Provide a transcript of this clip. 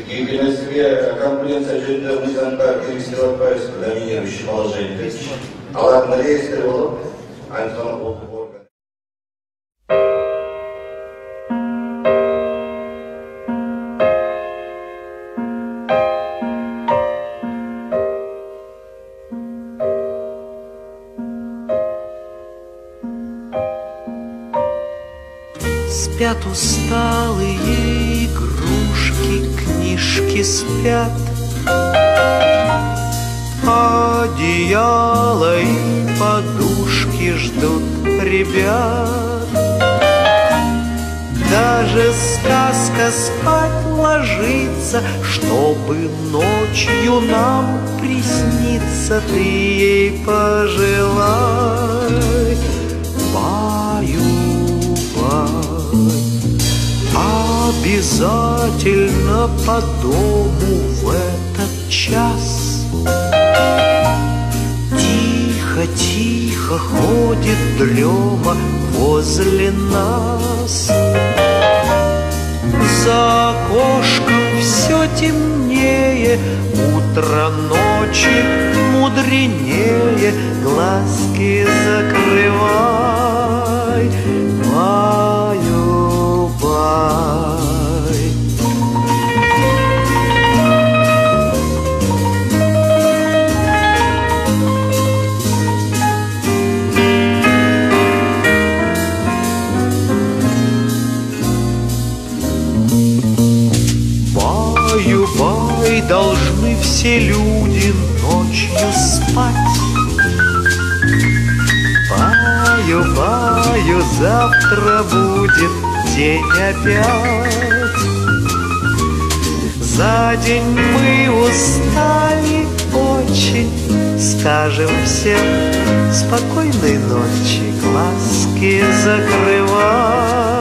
Гегельская конкуренция жөнүндө киргизип атпайбыз, доминирующий положение. Алардын реестри болуп, анткан улуттук орган. Спят усталые игрушки, книжки спят, одеяло и подушки ждут ребят. Даже сказка спать ложится, чтобы ночью нам присниться. Ты ей пожелай, обязательно по дому в этот час. Тихо-тихо ходит дрема возле нас. За окошком все темнее, утро ночи мудренее. Глазки закрывай, баю-бай. Баю-бай, должны все люди ночью спать. Баю-баю, завтра будет день опять. За день мы устали очень, скажем всем спокойной ночи, глазки закрывай.